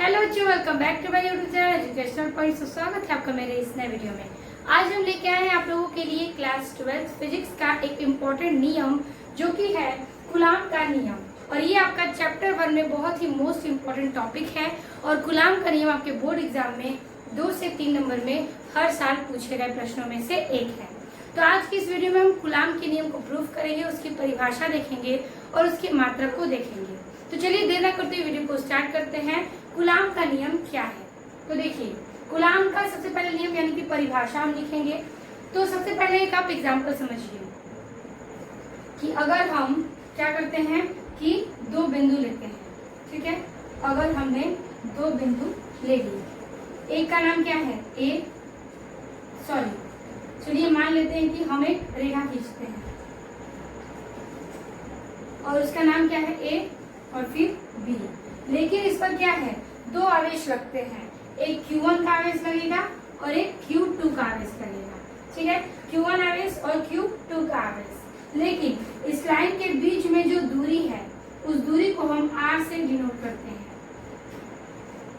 Hello बच्चों, welcome back to my YouTube channel educational points. स्वागत है आपका मेरे इस नए वीडियो में। आज हम लेके आए हैं आप लोगों के लिए क्लास 12 फिजिक्स का एक इम्पोर्टेंट नियम जो कि है कूलाम का नियम। और ये आपका चैप्टर 1 में बहुत ही मोस्ट इम्पोर्टेंट टॉपिक है और कूलाम का नियम आपके बोर्ड एग्जाम में 2 से 3 नंबर में हर साल पूछे गए प्रश्नों में से एक है। तो आज की इस वीडियो में हम कूलाम के नियम को प्रूव करेंगे, उसकी परिभाषा देखेंगे और उसकी मात्रा को देखेंगे। तो चलिए देर न करते हुए वीडियो को स्टार्ट करते हैं। कूलाम का नियम क्या है? तो देखिए, कूलाम का सबसे पहले नियम यानी कि परिभाषा हम लिखेंगे। तो सबसे पहले एक आप एग्जांपल समझिए कि अगर हम क्या करते हैं कि 2 बिंदु लेते हैं, ठीक है। अगर हमने 2 बिंदु ले लिए, एक का नाम क्या है चलिए मान लेते हैं कि हम एक रेखा खींचते हैं और उसका नाम क्या है A और फिर B। लेकिन इस पर क्या है, 2 आवेश लगते हैं, एक Q1 का आवेश लगेगा और एक Q2 का आवेश लगेगा, ठीक है। Q1 आवेश और Q2 का आवेश। लेकिन इस लाइन के बीच में जो दूरी है उस दूरी को हम R से डिनोट करते हैं।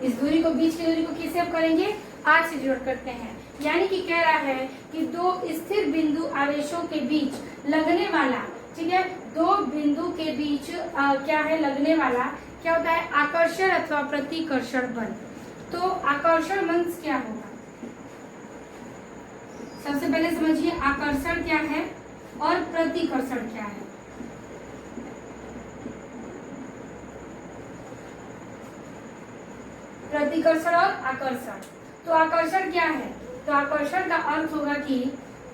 इस दूरी को, बीच की दूरी को किससे आप करेंगे? R से डिनोट करते हैं। यानी कि कह रहा है कि 2 स्थिर बिंदु आवेशों के बीच लगने वाला, ठीक है, 2 बिंदु के बीच क्या है लगने वाला, क्या होता है? आकर्षण अथवा प्रतिकर्षण बल। तो आकर्षण बल क्या होगा? सबसे पहले समझिए आकर्षण क्या है और प्रतिकर्षण क्या है। प्रतिकर्षण और आकर्षण। तो आकर्षण क्या है? तो आकर्षण का अर्थ होगा कि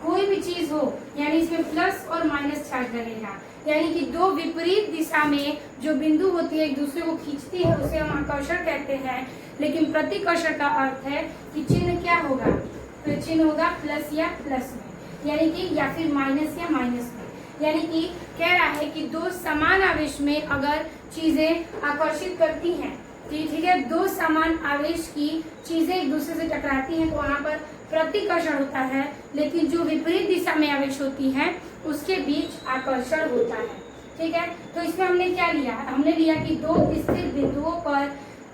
कोई भी चीज हो, यानी इसमें प्लस और माइनस चार्ज लगेगा, यानी कि 2 विपरीत दिशा में जो बिंदु होती है एक दूसरे को खींचती है उसे हम आकर्षण कहते हैं। लेकिन प्रतिकर्षण का अर्थ है कि चिन्ह क्या होगा? तो चिन्ह होगा प्लस या प्लस में, यानी कि या फिर माइनस या माइनस में। यानी कि कह रहा है कि 2 समान आवेश में अगर चीजें आकर्षित करती हैं, ठीक है, 2 समान आवेश की चीजें एक दूसरे से टकराती हैं तो वहां पर प्रतिकर्षण होता है। लेकिन जो विपरीत दिशा में आवेश होती है उसके बीच आकर्षण होता है, ठीक है। तो इसमें हमने क्या लिया? हमने लिया कि 2 स्थिर बिंदुओं पर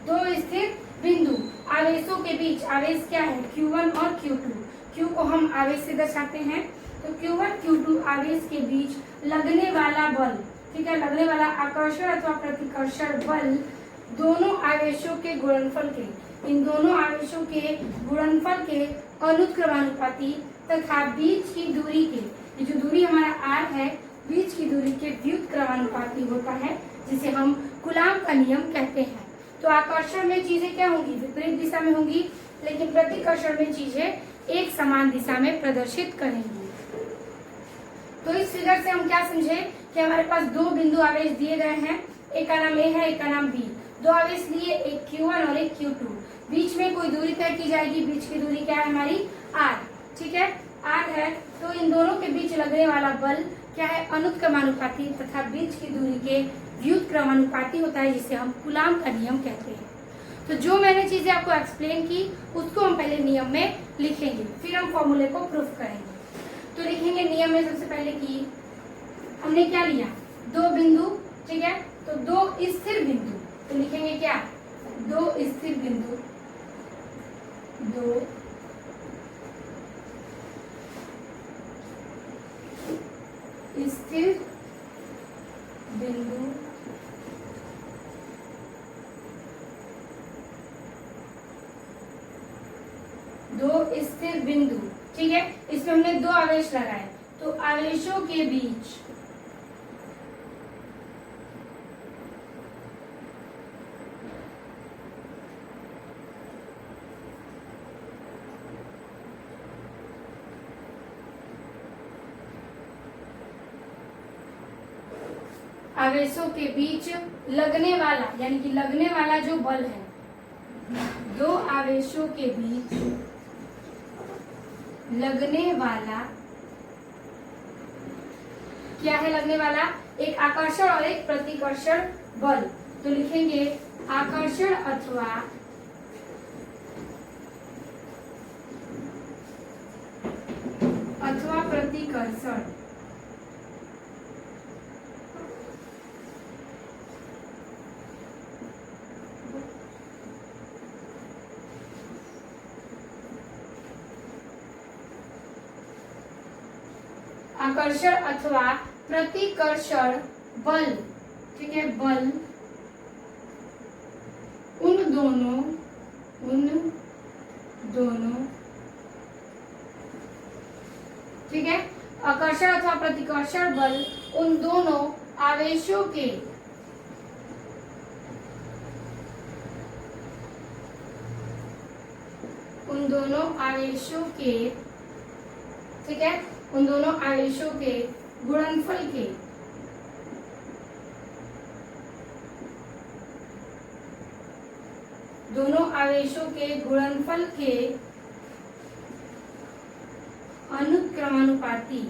2 स्थिर बिंदु आवेशों के बीच आवेश क्या है? Q1 और Q2। Q को हम आवेश से दर्शाते हैं, तो Q1 Q2 आवेश के बीच लगने वाला बल, ठीक है, लगने वाला आकर्षण अथवा प्रतिकर्षण बल दोनों आवेशों के गुणनफल के, इन दोनों आवेशों के गुणनफल के अनुक्रमानुपाती तथा बीच की दूरी के, ये जो दूरी हमारा R है, बीच की दूरी के व्युत्क्रमानुपाती होता है, जिसे हम कूलाम का नियम कहते हैं। तो आकर्षण में चीजें क्या होंगी? विपरीत दिशा में होंगी, लेकिन प्रतिकर्षण में चीजें एक समान दिशा में प्रदर्शित करेंगी। तो इस फिगर से हम क्या समझे कि हमारे पास 2 बिंदु आवेश दिए गए हैं, एक का नाम A है, एक का नाम B। 2 आवेश लिए, एक Q1 और एक Q2। बीच में कोई दूरी तय की जाएगी, बीच की दूरी क्या है हमारी? R, ठीक है, R है। तो इन दोनों के बीच लगने वाला बल क्या है? अनुक्रमानुपाती तथा बीच की दूरी के व्युत्क्रमानुपाती होता है, जिसे हम कूलाम का नियम कहते हैं। तो जो मैंने चीजें आपको एक्सप्लेन की उसको हम पहले नियम में लिखेंगे, फिर हम फॉर्मूले को प्रूफ करेंगे। तो लिखेंगे नियम में सबसे पहले कि हमने क्या लिया? 2 बिंदु, ठीक है, तो 2 स्थिर बिंदु, तो लिखेंगे क्या? 2 स्थिर बिंदु, 2 स्थिर बिंदु ठीक है। इसमें हमने 2 आवेश लगाए, तो आवेशों के बीच लगने वाला, यानी कि लगने वाला जो बल है, 2 आवेशों के बीच लगने वाला क्या है? लगने वाला एक आकर्षण और एक प्रतिकर्षण बल। तो लिखेंगे आकर्षण अथवा प्रतिकर्षण। आकर्षण अथवा प्रतिकर्षण बल, ठीक है, बल उन दोनों ठीक है, आकर्षण अथवा प्रतिकर्षण बल उन दोनों आवेशों के ठीक है, उन दोनों आवेशों के गुणनफल के अनुक्रमानुपाती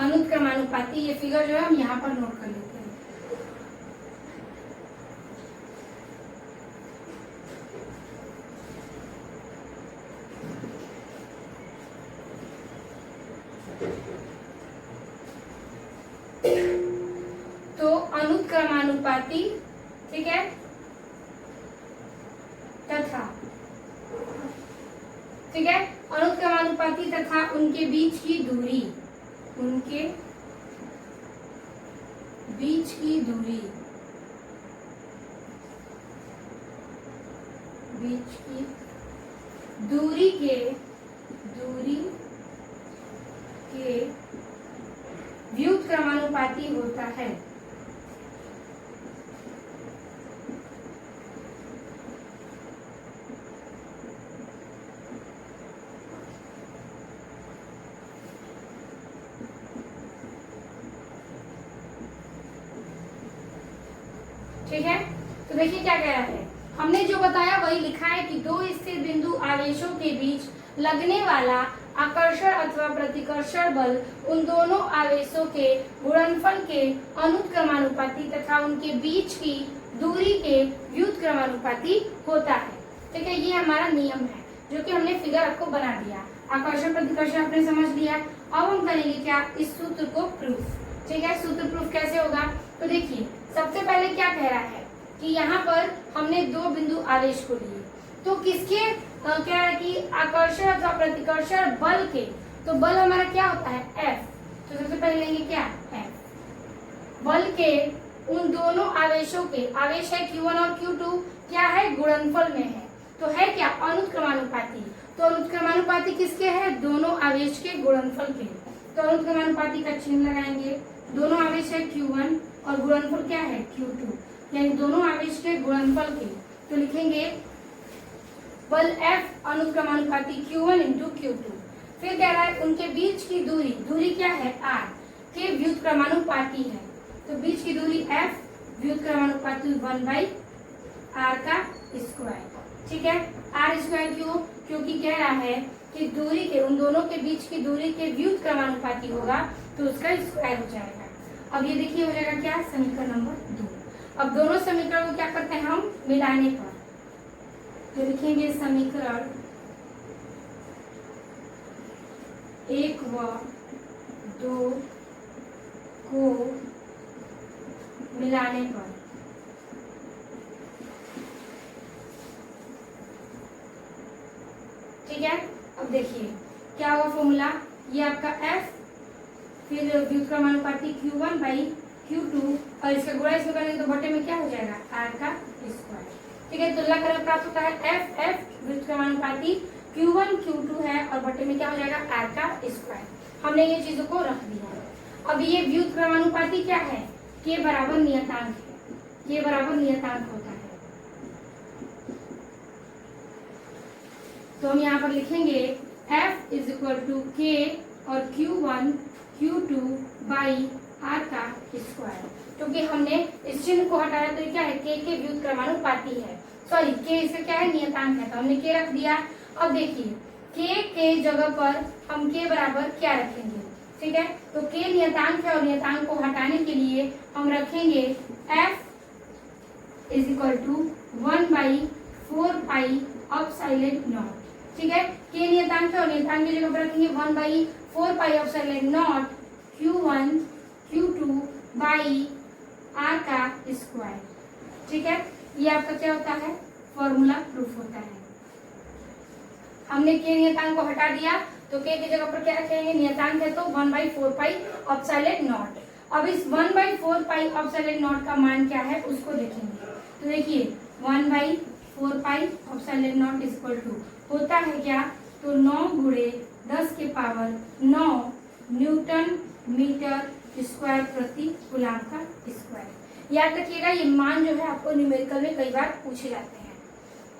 अनुक्रमानुपाती, ये फिगर जो है हम यहाँ पर नोट कर लेते हैं। तो अनुक्रमानुपाती, ठीक है, तथा, ठीक है, अनुक्रमानुपाती तथा उनके बीच की दूरी, दूरी के व्युत्क्रमानुपाती होता है। ठीक है, तो देखिए क्या कह रहा है, हमने जो बताया वही लिखा है कि दो स्थिर बिंदु आवेशों के बीच लगने वाला आकर्षण अथवा प्रतिकर्षण बल उन दोनों आवेशों के गुणनफल के अनुक्रमानुपाती तथा उनके बीच की दूरी के व्युत्क्रमानुपाती होता है। ठीक है, ये हमारा नियम है जो कि हमने फिगर आपको बना दिया। आकर्षण प्रतिकर्षण आपने समझ लिया। अब हम करेंगे क्या, इस सूत्र को प्रूफ। ठीक है, सूत्र प्रूफ कैसे होगा, तो देखिए सबसे पहले क्या कह रहा है कि यहाँ पर हमने दो बिंदु आवेश को लिए, तो किसके क्या है कि आकर्षण अथवा प्रतिकर्षण बल के, तो बल हमारा क्या होता है F, तो सबसे पहले लेंगे क्या F, बल के उन दोनों आवेशों के, आवेश है Q1 और Q2, क्या है गुणनफल में है, तो है क्या अनुक्रमानुपाती, तो अनुक्रमानुपाती किसके है, दोनों आवेश के गुणनफल के, तो अनुक्रमानुपाती का चिन्ह लगाएंगे। दोनों आवेश है Q1 और गुणनफल क्या है Q2, यानी दोनों आवेश के गुणनफल के, तो लिखेंगे बल F अनुक्रमानुपाती Q1 इंटू Q2। फिर कह रहा है उनके बीच की दूरी, दूरी क्या है R के व्युत्क्रमानुपाती है, तो बीच की दूरी F व्युत्क्रमानुपाती 1/r का स्क्वायर। ठीक है, r स्क्वायर क्यों, क्योंकि कह रहा है कि दूरी के, उन दोनों के बीच की दूरी के व्युत्क्रमानुपाती होगा तो उसका स्क्वायर हो जाएगा। अब ये देखिए हो जाएगा क्या, समीकरण नंबर 2। अब दोनों समीकरण को क्या करते हैं हम, मिलाने पर, तो लिखेंगे समीकरण 1 व 2 को मिलाने पर, ठीक है। अब देखिए क्या हुआ फॉर्मूला, ये आपका F, फिर व्युत्क्रमानुपाती Q1/Q2 और इसका गुणा इसमें करेंगे तो बटे में क्या हो जाएगा R का स्क्वायर। ठीक है, तुलना करके प्राप्त होता है F व्युत्क्रमानुपाती Q1 Q2 है और बटे में क्या हो जाएगा R का स्क्वायर। हमने ये चीजों को रख दिया। अब ये व्युत्क्रमानुपाती क्या है, K बराबर नियतांक है, K बराबर नियतांक होता है, तो हम यहाँ पर लिखेंगे F is equal to K और Q1 Q2 बाई R का स्क्वायर। क्योंकि हमने इस चिन्ह को हटाया तो ये क्या है, K के व्युत्क्रमानुपाती है, सॉरी K इसका क्या है नियतांक है, तो हमने K रख दिया। अब देखिए K के जगह पर हम K बराबर क्या रखेंगे, ठीक है, तो K नियतांक है और नियतांक को हटाने के लिए हम रखेंगे F is equal to 1/4 pi epsilon naught. ठीक है, K नियतांक है और नियतांक की जगह पर रखेंगे 1/4 pi epsilon naught Q1 Q2 by r का स्क्वायर। ठीक है, ये आपका क्या होता है, फॉर्मूला प्रूफ होता है। हमने के नियतांक को हटा दिया तो के की जगह पर क्या रखेंगे, नियतांक है तो 1/4 पाई एप्सिलॉन नॉट। अब इस 1/4 पाई एप्सिलॉन नॉट का मान क्या है उसको देखेंगे। तो देखिए 1/4 pi epsilon naught equal to होता है क्या, तो 9 गुणे 10 के पावर 9 न्यूटन मीटर स्क्वायर प्रति कूलम का स्क्वायर। याद रखिएगा ये मान जो है आपको न्यूमेरिकल में कई बार पूछे जाते हैं।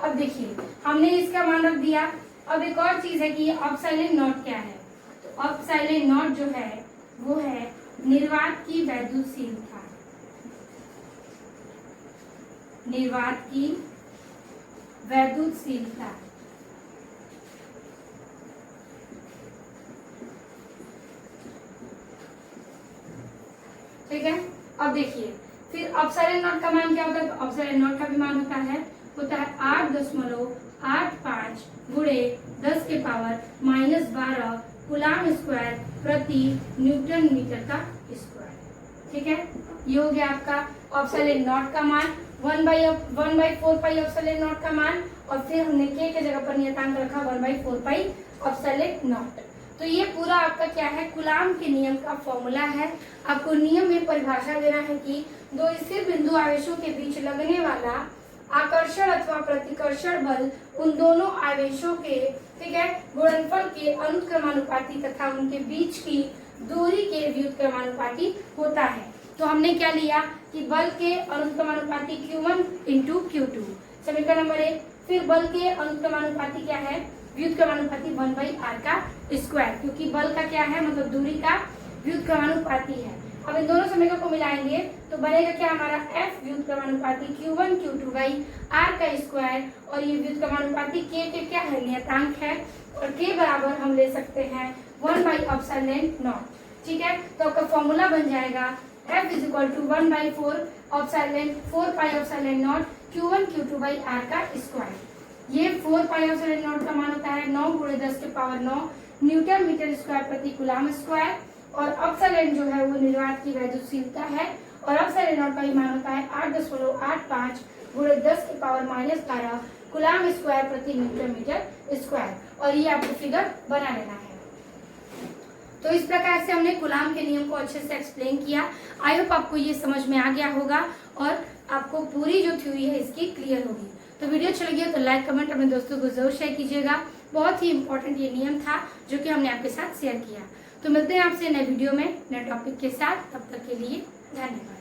अब देखिए हमने इसका मान रख दिया। अब एक और चीज है कि ये एप्सिलॉन नॉट क्या है, तो एप्सिलॉन नॉट जो है वो है निर्वात की वैद्युतशीलता। निर्वात की वैद्युतशीलता। ठीक है, अब देखिए फिर एप्सिलॉन नॉट का मान क्या होता है, तो एप्सिलॉन नॉट का भी मान होता है 8.85 गुणे 10 के पावर -12 कूलम स्क्वायर प्रति न्यूटन मीटर का स्क्वायर। ठीक है, ये हो गया आपका एप्सिलॉन नॉट का मान, 1/4 पाई एप्सिलॉन नॉट का मान, और फिर हमने के जगह पर नियतांक रखा 1/4 पाई एप्सिलॉन नॉट। तो ये पूरा आपका क्या है, कूलम के नियम का फॉर्मूला है। आपको नियम में परिभाषा देना है कि दो स्थिर बिंदु आवेशों के बीच लगने वाला आकर्षण अथवा प्रतिकर्षण बल उन दोनों आवेशों के, ठीक है, गुणनफल के अनुक्रमानुपाती तथा उनके बीच की दूरी के व्युत्क्रमानुपाती होता है। तो हमने क्या लिया कि बल के अनुक्रमानुपाती Q1 × Q2 समीकरण नंबर 1। फिर बल के अनुक्रमानुपाती क्या है, व्युत्क्रमानुपाती 1/r का स्क्वायर, क्योंकि बल का क्या है मतलब दूरी का व्युत्क्रमानुपाती है। अब इन दोनों समीकरण को मिलाएंगे तो बनेगा क्या हमारा f व्युत्क्रमानुपाती Q1 Q2 r का स्क्वायर, और ये व्युत्क्रमानुपाती k के क्या है, नियतांक है, और k बराबर हम ले सकते हैं 1/ε0। ठीक है, तो आपका फॉर्मूला बन जाएगा f = 1/4 4 पाई ε0 Q1 Q2 r का स्क्वायर। ये 4 पाई ε0 का मान होता है 9 गुणे 10 के पावर 9 न्यूटन मीटर स्क्वायर प्रति कूलम स्क्वायर, और एप्सिलॉन जो है वो निर्वात की वैद्युतशीलता है, और एप्सिलॉन नॉट का ही मान होता है 8.85 गुणे 10 के पावर -12 कूलम स्क्वायर प्रति न्यूटन मीटर स्क्वायर। और ये आपको फिगर बना लेना है। तो इस प्रकार से हमने कूलम के नियम को अच्छे से एक्सप्लेन किया। आई होप आपको ये समझ में आ गया होगा और आपको पूरी जो थ्योरी है इसकी क्लियर होगी। तो वीडियो अच्छा लगी तो लाइक कमेंट अपने दोस्तों को जरूर शेयर कीजिएगा। बहुत ही इंपॉर्टेंट ये नियम था जो कि हमने आपके साथ शेयर किया। तो मिलते हैं आपसे नए वीडियो में नए टॉपिक के साथ, तब तक के लिए धन्यवाद।